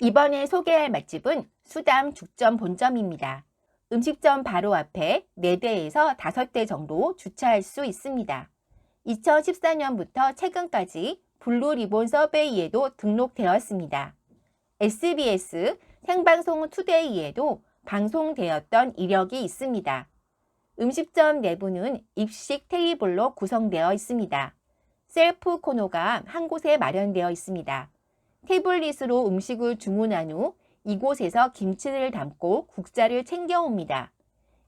이번에 소개할 맛집은 수담 죽전 본점입니다. 음식점 바로 앞에 4대에서 5대 정도 주차할 수 있습니다. 2014년부터 최근까지 블루 리본 서베이에도 등록되었습니다. SBS 생방송 투데이에도 방송되었던 이력이 있습니다. 음식점 내부는 입식 테이블로 구성되어 있습니다. 셀프 코너가 한 곳에 마련되어 있습니다. 태블릿으로 음식을 주문한 후 이곳에서 김치를 담고 국자를 챙겨옵니다.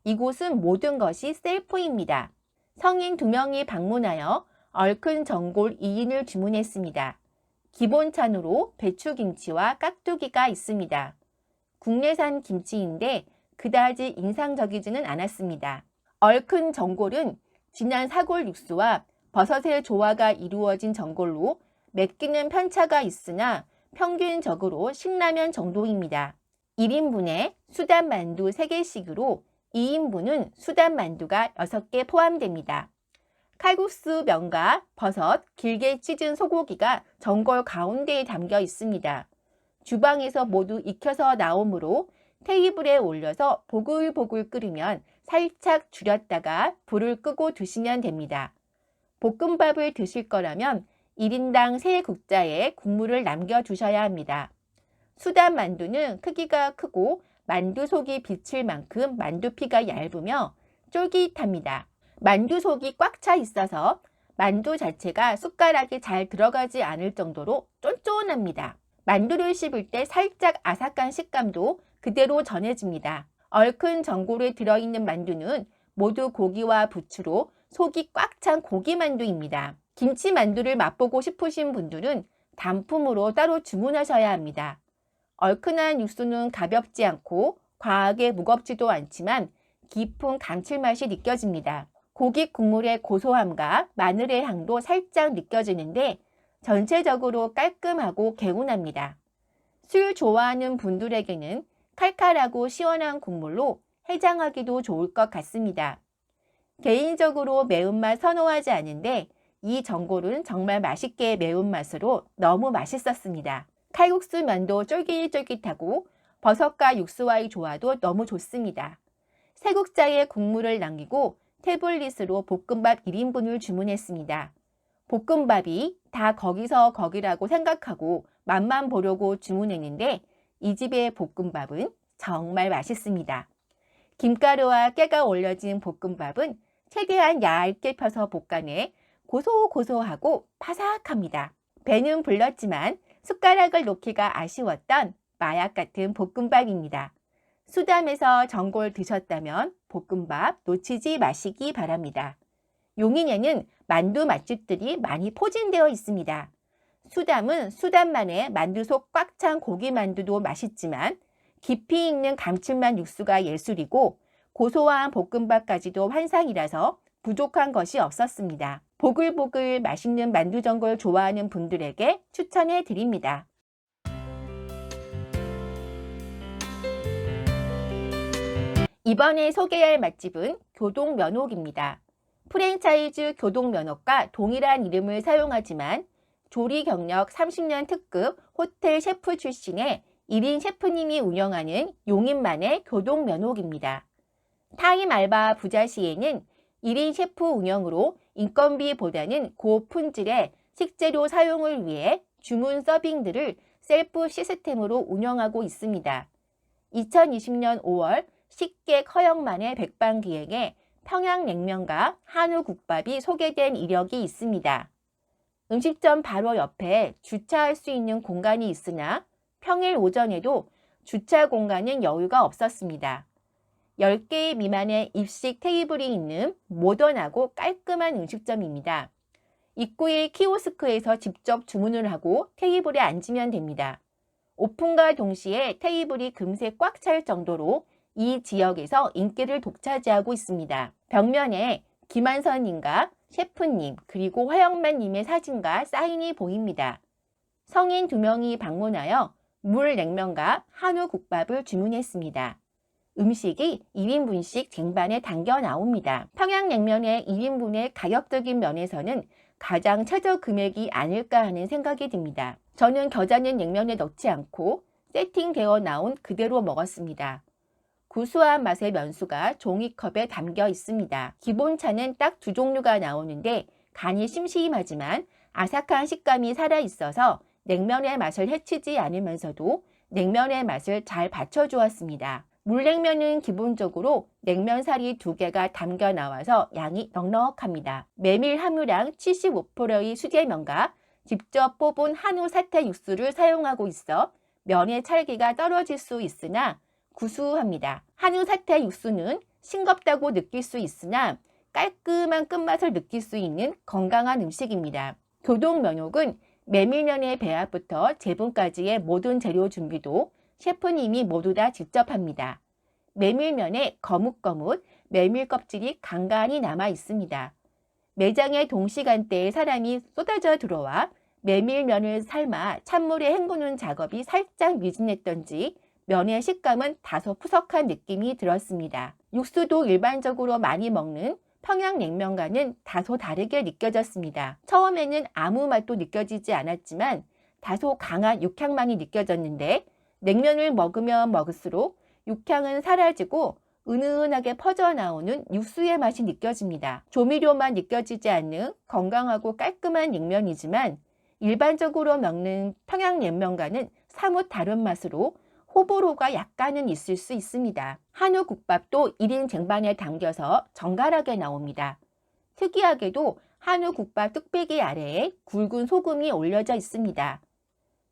이곳은 모든 것이 셀프입니다. 성인 2명이 방문하여 얼큰 전골 2인을 주문했습니다. 기본 찬으로 배추김치와 깍두기가 있습니다. 국내산 김치인데 그다지 인상적이지는 않았습니다. 얼큰 전골은 진한 사골 육수와 버섯의 조화가 이루어진 전골로 맵기는 편차가 있으나 평균적으로 신라면 정도입니다. 1인분에 수담 만두 3개씩으로 2인분은 수담 만두가 6개 포함됩니다. 칼국수 면과 버섯, 길게 찢은 소고기가 전골 가운데에 담겨 있습니다. 주방에서 모두 익혀서 나오므로 테이블에 올려서 보글보글 끓이면 살짝 줄였다가 불을 끄고 드시면 됩니다. 볶음밥을 드실 거라면 1인당 3국자에 국물을 남겨두셔야 합니다. 수담 만두는 크기가 크고 만두 속이 비칠 만큼 만두피가 얇으며 쫄깃합니다. 만두 속이 꽉 차 있어서 만두 자체가 숟가락에 잘 들어가지 않을 정도로 쫀쫀합니다. 만두를 씹을 때 살짝 아삭한 식감도 그대로 전해집니다. 얼큰 전골에 들어있는 만두는 모두 고기와 부추로 속이 꽉 찬 고기 만두입니다. 김치 만두를 맛보고 싶으신 분들은 단품으로 따로 주문하셔야 합니다. 얼큰한 육수는 가볍지 않고 과하게 무겁지도 않지만 깊은 감칠맛이 느껴집니다. 고기 국물의 고소함과 마늘의 향도 살짝 느껴지는데 전체적으로 깔끔하고 개운합니다. 술 좋아하는 분들에게는 칼칼하고 시원한 국물로 해장하기도 좋을 것 같습니다. 개인적으로 매운맛 선호하지 않는데 이 전골은 정말 맛있게 매운맛으로 너무 맛있었습니다. 칼국수 면도 쫄깃쫄깃하고 버섯과 육수와의 조화도 너무 좋습니다. 3국자에 국물을 남기고 태블릿으로 볶음밥 1인분을 주문했습니다. 볶음밥이 다 거기서 거기라고 생각하고 맛만 보려고 주문했는데 이 집의 볶음밥은 정말 맛있습니다. 김가루와 깨가 올려진 볶음밥은 최대한 얇게 펴서 볶아내 고소고소하고 바삭합니다. 배는 불렀지만 숟가락을 놓기가 아쉬웠던 마약 같은 볶음밥입니다. 수담에서 전골 드셨다면 볶음밥 놓치지 마시기 바랍니다. 용인에는 만두 맛집들이 많이 포진되어 있습니다. 수담은 수담만의 만두 속 꽉 찬 고기 만두도 맛있지만 깊이 있는 감칠맛 육수가 예술이고 고소한 볶음밥까지도 환상이라서 부족한 것이 없었습니다. 보글보글 맛있는 만두 전골 좋아하는 분들에게 추천해 드립니다. 이번에 소개할 맛집은 교동면옥입니다. 프랜차이즈 교동면옥과 동일한 이름을 사용하지만 조리 경력 30년 특급 호텔 셰프 출신의 1인 셰프님이 운영하는 용인만의 교동면옥입니다. 타임 알바 부자 시에는 1인 셰프 운영으로 인건비보다는 고품질의 식재료 사용을 위해 주문 서빙들을 셀프 시스템으로 운영하고 있습니다. 2020년 5월 식객 허영만의 백반기획에 평양냉면과 한우국밥이 소개된 이력이 있습니다. 음식점 바로 옆에 주차할 수 있는 공간이 있으나 평일 오전에도 주차 공간은 여유가 없었습니다. 10개 미만의 입식 테이블이 있는 모던하고 깔끔한 음식점입니다. 입구의 키오스크에서 직접 주문을 하고 테이블에 앉으면 됩니다. 오픈과 동시에 테이블이 금세 꽉 찰 정도로 이 지역에서 인기를 독차지하고 있습니다. 벽면에 김한선님과 셰프님 그리고 화영만님의 사진과 사인이 보입니다. 성인 2명이 방문하여 물냉면과 한우국밥을 주문했습니다. 음식이 1인분씩 쟁반에 담겨 나옵니다. 평양냉면의 1인분의 가격적인 면에서는 가장 최저 금액이 아닐까 하는 생각이 듭니다. 저는 겨자는 냉면에 넣지 않고 세팅되어 나온 그대로 먹었습니다. 구수한 맛의 면수가 종이컵에 담겨 있습니다. 기본차는 딱 두 종류가 나오는데 간이 심심하지만 아삭한 식감이 살아있어서 냉면의 맛을 해치지 않으면서도 냉면의 맛을 잘 받쳐주었습니다. 물냉면은 기본적으로 냉면사리 2개가 담겨 나와서 양이 넉넉합니다. 메밀 함유량 75%의 수제면과 직접 뽑은 한우 사태 육수를 사용하고 있어 면의 찰기가 떨어질 수 있으나 구수합니다. 한우 사태 육수는 싱겁다고 느낄 수 있으나 깔끔한 끝맛을 느낄 수 있는 건강한 음식입니다. 교동면옥은 메밀면의 배합부터 제분까지의 모든 재료 준비도 셰프님이 모두 다 직접 합니다. 메밀면에 거뭇거뭇 메밀 껍질이 간간히 남아 있습니다. 매장에 동시간대에 사람이 쏟아져 들어와 메밀면을 삶아 찬물에 헹구는 작업이 살짝 미진했던지 면의 식감은 다소 푸석한 느낌이 들었습니다. 육수도 일반적으로 많이 먹는 평양냉면과는 다소 다르게 느껴졌습니다. 처음에는 아무 맛도 느껴지지 않았지만 다소 강한 육향만이 느껴졌는데 냉면을 먹으면 먹을수록 육향은 사라지고 은은하게 퍼져나오는 육수의 맛이 느껴집니다. 조미료만 느껴지지 않는 건강하고 깔끔한 냉면이지만 일반적으로 먹는 평양냉면과는 사뭇 다른 맛으로 호불호가 약간은 있을 수 있습니다. 한우 국밥도 1인 쟁반에 담겨서 정갈하게 나옵니다. 특이하게도 한우 국밥 뚝배기 아래에 굵은 소금이 올려져 있습니다.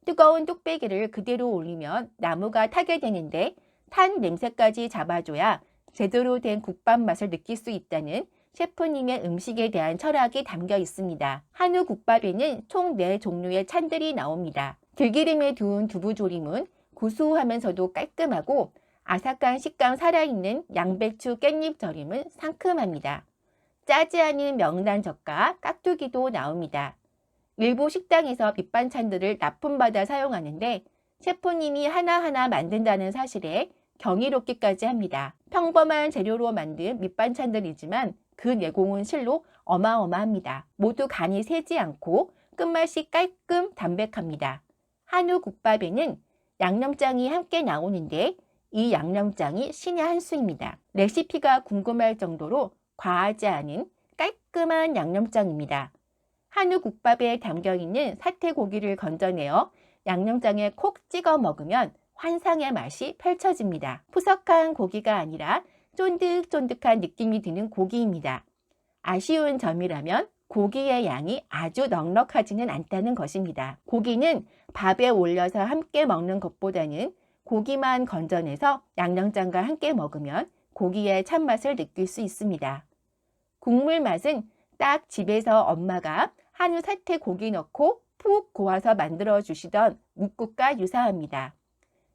뜨거운 뚝배기를 그대로 올리면 나무가 타게 되는데 탄 냄새까지 잡아줘야 제대로 된 국밥 맛을 느낄 수 있다는 셰프님의 음식에 대한 철학이 담겨 있습니다. 한우 국밥에는 총 4종류의 찬들이 나옵니다. 들기름에 두은 두부조림은 구수하면서도 깔끔하고 아삭한 식감 살아있는 양배추 깻잎 절임은 상큼합니다. 짜지 않은 명란젓과 깍두기도 나옵니다. 일부 식당에서 밑반찬들을 납품받아 사용하는데 셰프님이 하나하나 만든다는 사실에 경이롭기까지 합니다. 평범한 재료로 만든 밑반찬들이지만 그 내공은 실로 어마어마합니다. 모두 간이 세지 않고 끝맛이 깔끔 담백합니다. 한우 국밥에는 양념장이 함께 나오는데 이 양념장이 신의 한 수입니다. 레시피가 궁금할 정도로 과하지 않은 깔끔한 양념장입니다. 한우 국밥에 담겨있는 사태고기를 건져내어 양념장에 콕 찍어 먹으면 환상의 맛이 펼쳐집니다. 푸석한 고기가 아니라 쫀득쫀득한 느낌이 드는 고기입니다. 아쉬운 점이라면 고기의 양이 아주 넉넉하지는 않다는 것입니다. 고기는 밥에 올려서 함께 먹는 것보다는 고기만 건져내서 양념장과 함께 먹으면 고기의 참맛을 느낄 수 있습니다. 국물 맛은 딱 집에서 엄마가 한우 사태 고기 넣고 푹 고아서 만들어 주시던 묵국과 유사합니다.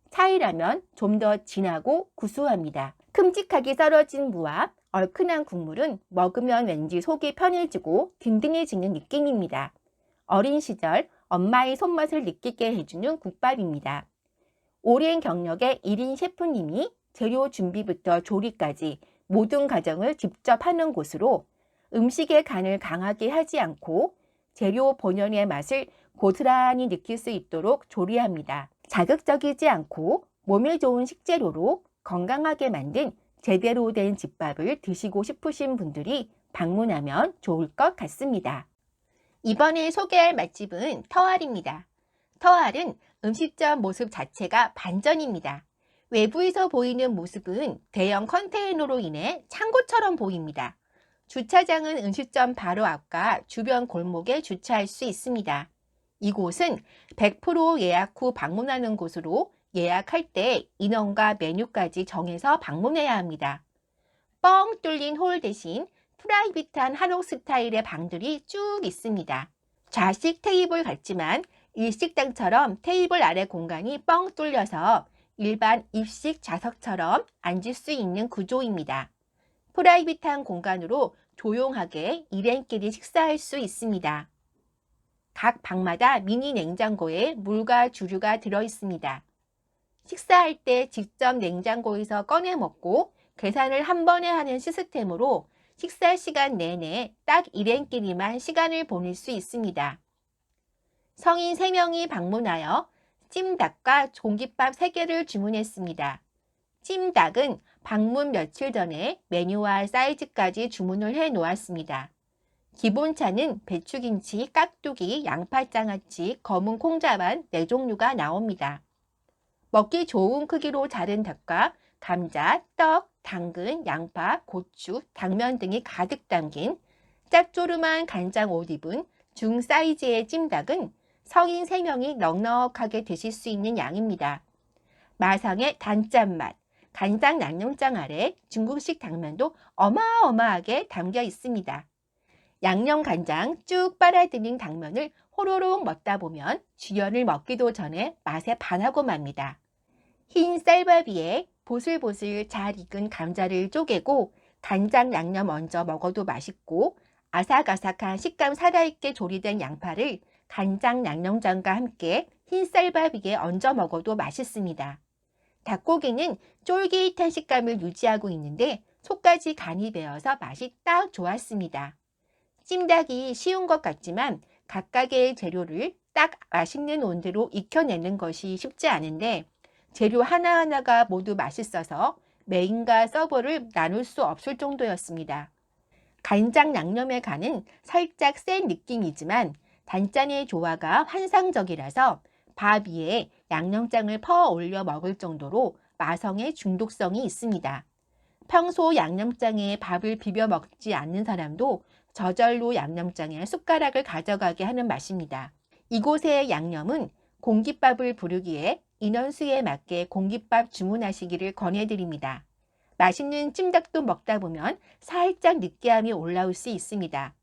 차이라면 좀 더 진하고 구수합니다. 큼직하게 썰어진 무와 얼큰한 국물은 먹으면 왠지 속이 편해지고 든든해지는 느낌입니다. 어린 시절 엄마의 손맛을 느끼게 해주는 국밥입니다. 오랜 경력의 1인 셰프님이 재료 준비부터 조리까지 모든 과정을 직접 하는 곳으로 음식의 간을 강하게 하지 않고 재료 본연의 맛을 고스란히 느낄 수 있도록 조리합니다. 자극적이지 않고 몸에 좋은 식재료로 건강하게 만든 제대로 된 집밥을 드시고 싶으신 분들이 방문하면 좋을 것 같습니다. 이번에 소개할 맛집은 터알입니다. 터알은 음식점 모습 자체가 반전입니다. 외부에서 보이는 모습은 대형 컨테이너로 인해 창고처럼 보입니다. 주차장은 음식점 바로 앞과 주변 골목에 주차할 수 있습니다. 이곳은 100% 예약 후 방문하는 곳으로 예약할 때 인원과 메뉴까지 정해서 방문해야 합니다. 뻥 뚫린 홀 대신 프라이빗한 한옥 스타일의 방들이 쭉 있습니다. 좌식 테이블 같지만 일식당처럼 테이블 아래 공간이 뻥 뚫려서 일반 입식 좌석처럼 앉을 수 있는 구조입니다. 프라이빗한 공간으로 조용하게 일행끼리 식사할 수 있습니다. 각 방마다 미니 냉장고에 물과 주류가 들어 있습니다. 식사할 때 직접 냉장고에서 꺼내 먹고 계산을 한 번에 하는 시스템으로 식사 시간 내내 딱 일행끼리만 시간을 보낼 수 있습니다. 성인 3명이 방문하여 찜닭과 공깃밥 3개를 주문했습니다. 찜닭은 방문 며칠 전에 메뉴와 사이즈까지 주문을 해 놓았습니다. 기본차는 배추김치, 깍두기, 양파장아찌, 검은 콩자반 4종류가 나옵니다. 먹기 좋은 크기로 자른 닭과 감자, 떡, 당근, 양파, 고추, 당면 등이 가득 담긴 짭조름한 간장 옷 입은 중 사이즈의 찜닭은 성인 3명이 넉넉하게 드실 수 있는 양입니다. 마성의 단짠맛, 간장 양념장 아래 중국식 당면도 어마어마하게 담겨 있습니다. 양념 간장 쭉 빨아들인 당면을 호로록 먹다 보면 주연을 먹기도 전에 맛에 반하고 맙니다. 흰 쌀밥 위에 보슬보슬 잘 익은 감자를 쪼개고 간장 양념 얹어 먹어도 맛있고, 아삭아삭한 식감 살아있게 조리된 양파를 간장 양념장과 함께 흰 쌀밥 위에 얹어 먹어도 맛있습니다. 닭고기는 쫄깃한 식감을 유지하고 있는데 속까지 간이 배어서 맛이 딱 좋았습니다. 찜닭이 쉬운 것 같지만 각각의 재료를 딱 맛있는 온도로 익혀내는 것이 쉽지 않은데, 재료 하나하나가 모두 맛있어서 메인과 서버를 나눌 수 없을 정도였습니다. 간장 양념의 간은 살짝 센 느낌이지만 단짠의 조화가 환상적이라서 밥 위에 양념장을 퍼 올려 먹을 정도로 마성의 중독성이 있습니다. 평소 양념장에 밥을 비벼 먹지 않는 사람도 저절로 양념장에 숟가락을 가져가게 하는 맛입니다. 이곳의 양념은 공깃밥을 부르기에 인원수에 맞게 공깃밥 주문하시기를 권해드립니다. 맛있는 찜닭도 먹다 보면 살짝 느끼함이 올라올 수 있습니다.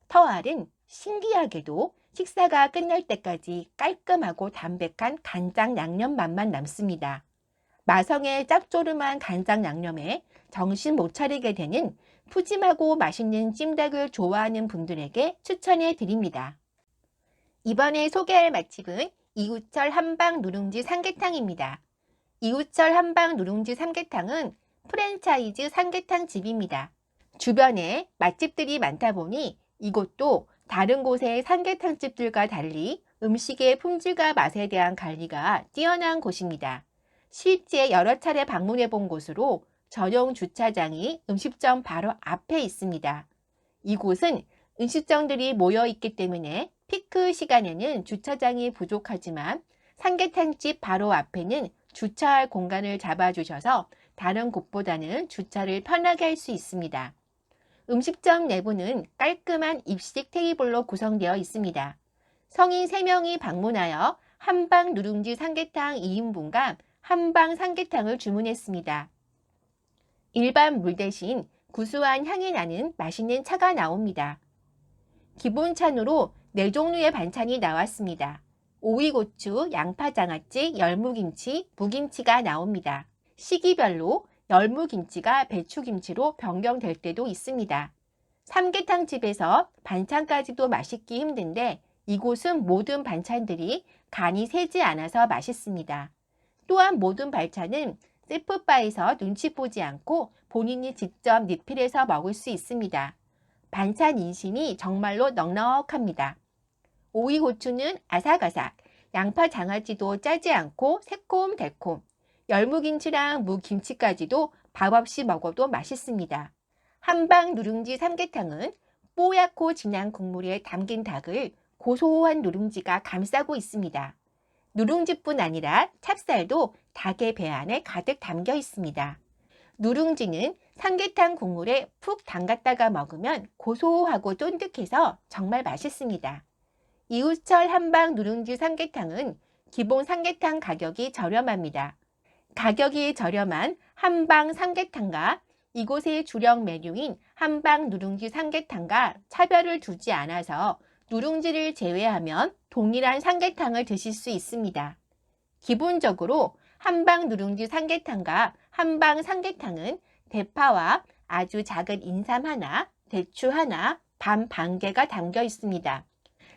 터알은 신기하게도 식사가 끝날 때까지 깔끔하고 담백한 간장 양념 맛만 남습니다. 마성의 짭조름한 간장 양념에 정신 못 차리게 되는 푸짐하고 맛있는 찜닭을 좋아하는 분들에게 추천해 드립니다. 이번에 소개할 맛집은 이우철 한방 누룽지 삼계탕입니다. 이우철 한방 누룽지 삼계탕은 프랜차이즈 삼계탕 집입니다. 주변에 맛집들이 많다 보니 이곳도 다른 곳의 삼계탕 집들과 달리 음식의 품질과 맛에 대한 관리가 뛰어난 곳입니다. 실제 여러 차례 방문해 본 곳으로 전용 주차장이 음식점 바로 앞에 있습니다. 이곳은 음식점들이 모여 있기 때문에 피크 시간에는 주차장이 부족하지만 삼계탕집 바로 앞에는 주차할 공간을 잡아주셔서 다른 곳보다는 주차를 편하게 할 수 있습니다. 음식점 내부는 깔끔한 입식 테이블로 구성되어 있습니다. 성인 3명이 방문하여 한방 누룽지 삼계탕 2인분과 한방 삼계탕을 주문했습니다. 일반 물 대신 구수한 향이 나는 맛있는 차가 나옵니다. 기본찬으로 4종류의 반찬이 나왔습니다. 오이고추, 양파장아찌, 열무김치, 무김치가 나옵니다. 시기별로 열무김치가 배추김치로 변경될 때도 있습니다. 삼계탕집에서 반찬까지도 맛있기 힘든데 이곳은 모든 반찬들이 간이 세지 않아서 맛있습니다. 또한 모든 반찬은 셀프바에서 눈치 보지 않고 본인이 직접 리필해서 먹을 수 있습니다. 반찬 인심이 정말로 넉넉합니다. 오이고추는 아삭아삭, 양파 장아찌도 짜지 않고 새콤달콤, 열무김치랑 무김치까지도 밥 없이 먹어도 맛있습니다. 한방 누룽지 삼계탕은 뽀얗고 진한 국물에 담긴 닭을 고소한 누룽지가 감싸고 있습니다. 누룽지뿐 아니라 찹쌀도 닭의 배 안에 가득 담겨 있습니다. 누룽지는 삼계탕 국물에 푹 담갔다가 먹으면 고소하고 쫀득해서 정말 맛있습니다. 이우철 한방 누룽지 삼계탕은 기본 삼계탕 가격이 저렴합니다. 가격이 저렴한 한방 삼계탕과 이곳의 주력 메뉴인 한방 누룽지 삼계탕과 차별을 두지 않아서 누룽지를 제외하면 동일한 삼계탕을 드실 수 있습니다. 기본적으로 한방 누룽지 삼계탕과 한방 삼계탕은 대파와 아주 작은 인삼 하나, 대추 하나, 반 개가 담겨 있습니다.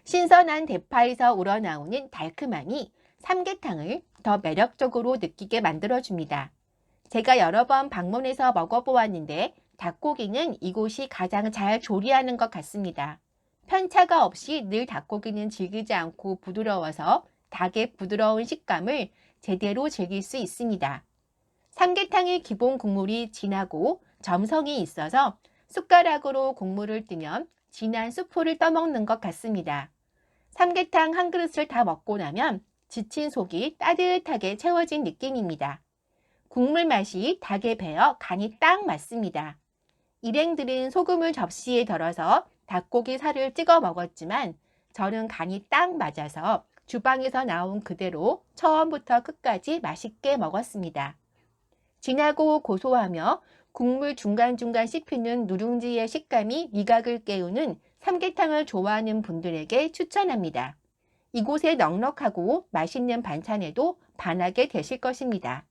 신선한 대파에서 우러나오는 달큼함이 삼계탕을 더 매력적으로 느끼게 만들어줍니다. 제가 여러 번 방문해서 먹어보았는데 닭고기는 이곳이 가장 잘 조리하는 것 같습니다. 편차가 없이 늘 닭고기는 질기지 않고 부드러워서 닭의 부드러운 식감을 제대로 즐길 수 있습니다. 삼계탕의 기본 국물이 진하고 점성이 있어서 숟가락으로 국물을 뜨면 진한 수프를 떠먹는 것 같습니다. 삼계탕 한 그릇을 다 먹고 나면 지친 속이 따뜻하게 채워진 느낌입니다. 국물 맛이 닭에 배어 간이 딱 맞습니다. 일행들은 소금을 접시에 덜어서 닭고기 살을 찍어 먹었지만 저는 간이 딱 맞아서 주방에서 나온 그대로 처음부터 끝까지 맛있게 먹었습니다. 진하고 고소하며 국물 중간중간 씹히는 누룽지의 식감이 미각을 깨우는 삼계탕을 좋아하는 분들에게 추천합니다. 이곳의 넉넉하고 맛있는 반찬에도 반하게 되실 것입니다.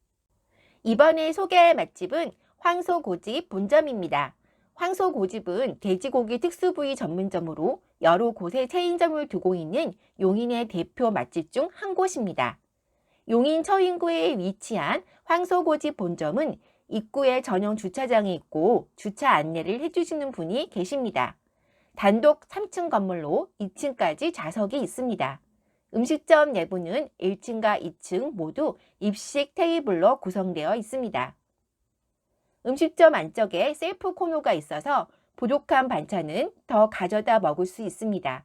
이번에 소개할 맛집은 황소고집 본점입니다. 황소고집은 돼지고기 특수부위 전문점으로 여러 곳에 체인점을 두고 있는 용인의 대표 맛집 중 한 곳입니다. 용인 처인구에 위치한 황소고집 본점은 입구에 전용 주차장이 있고 주차 안내를 해주시는 분이 계십니다. 단독 3층 건물로 2층까지 좌석이 있습니다. 음식점 내부는 1층과 2층 모두 입식 테이블로 구성되어 있습니다. 음식점 안쪽에 셀프 코너가 있어서 부족한 반찬은 더 가져다 먹을 수 있습니다.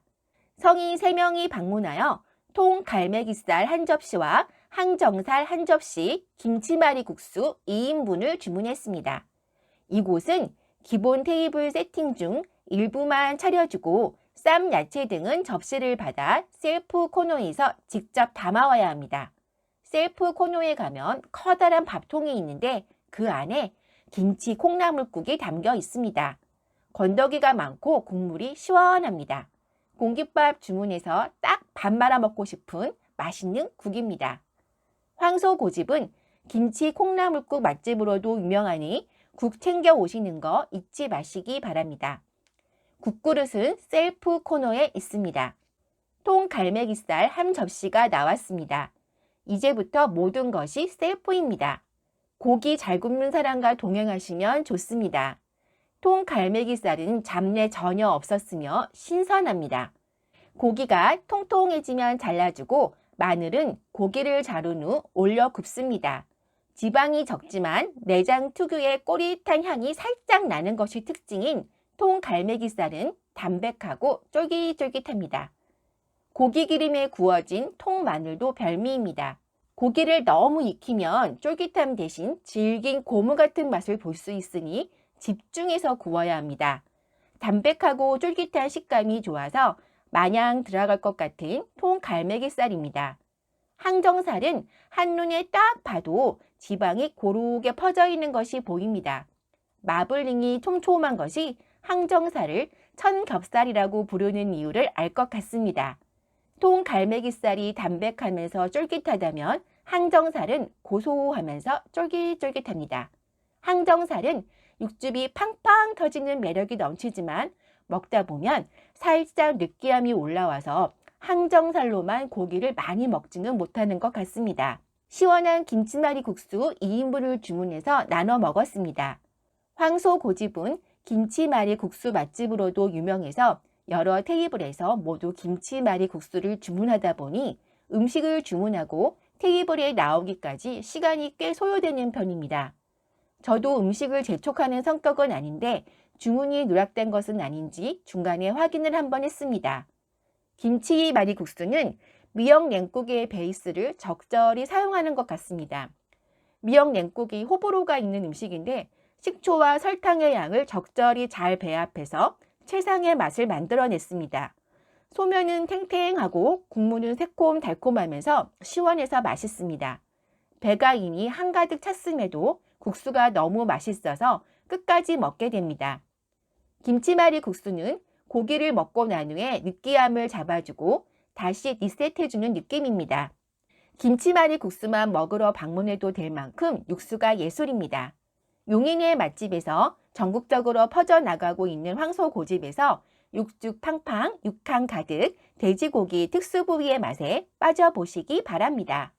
성인 3명이 방문하여 통 갈매기살 한 접시와 항정살 한 접시, 김치말이 국수 2인분을 주문했습니다. 이곳은 기본 테이블 세팅 중 일부만 차려주고 쌈, 야채 등은 접시를 받아 셀프 코너에서 직접 담아와야 합니다. 셀프 코너에 가면 커다란 밥통이 있는데 그 안에 김치 콩나물국이 담겨 있습니다. 건더기가 많고 국물이 시원합니다. 공깃밥 주문해서 딱 밥 말아 먹고 싶은 맛있는 국입니다. 황소고집은 김치 콩나물국 맛집으로도 유명하니 국 챙겨 오시는 거 잊지 마시기 바랍니다. 국그릇은 셀프 코너에 있습니다. 통 갈매기살 한 접시가 나왔습니다. 이제부터 모든 것이 셀프입니다. 고기 잘 굽는 사람과 동행하시면 좋습니다. 통 갈매기살은 잡내 전혀 없었으며 신선합니다. 고기가 통통해지면 잘라주고 마늘은 고기를 자른 후 올려 굽습니다. 지방이 적지만 내장 특유의 꼬릿한 향이 살짝 나는 것이 특징인 통 갈매기살은 담백하고 쫄깃쫄깃합니다. 고기 기름에 구워진 통 마늘도 별미입니다. 고기를 너무 익히면 쫄깃함 대신 질긴 고무 같은 맛을 볼 수 있으니 집중해서 구워야 합니다. 담백하고 쫄깃한 식감이 좋아서 마냥 들어갈 것 같은 통 갈매기살입니다. 항정살은 한눈에 딱 봐도 지방이 고루게 퍼져 있는 것이 보입니다. 마블링이 촘촘한 것이 항정살을 천겹살이라고 부르는 이유를 알 것 같습니다. 통 갈매기살이 담백하면서 쫄깃하다면 항정살은 고소하면서 쫄깃쫄깃합니다. 항정살은 육즙이 팡팡 터지는 매력이 넘치지만 먹다 보면 살짝 느끼함이 올라와서 항정살로만 고기를 많이 먹지는 못하는 것 같습니다. 시원한 김치말이 국수 2인분을 주문해서 나눠 먹었습니다. 황소고집은 김치말이 국수 맛집으로도 유명해서 여러 테이블에서 모두 김치말이 국수를 주문하다 보니 음식을 주문하고 테이블에 나오기까지 시간이 꽤 소요되는 편입니다. 저도 음식을 재촉하는 성격은 아닌데 주문이 누락된 것은 아닌지 중간에 확인을 한번 했습니다. 김치말이 국수는 미역 냉국의 베이스를 적절히 사용하는 것 같습니다. 미역 냉국이 호불호가 있는 음식인데 식초와 설탕의 양을 적절히 잘 배합해서 최상의 맛을 만들어냈습니다. 소면은 탱탱하고 국물은 새콤달콤하면서 시원해서 맛있습니다. 배가 이미 한가득 찼음에도 국수가 너무 맛있어서 끝까지 먹게 됩니다. 김치말이 국수는 고기를 먹고 난 후에 느끼함을 잡아주고 다시 리셋해주는 느낌입니다. 김치말이 국수만 먹으러 방문해도 될 만큼 육수가 예술입니다. 용인의 맛집에서 전국적으로 퍼져나가고 있는 황소고집에서 육즙 팡팡, 육향 가득 돼지고기 특수부위의 맛에 빠져보시기 바랍니다.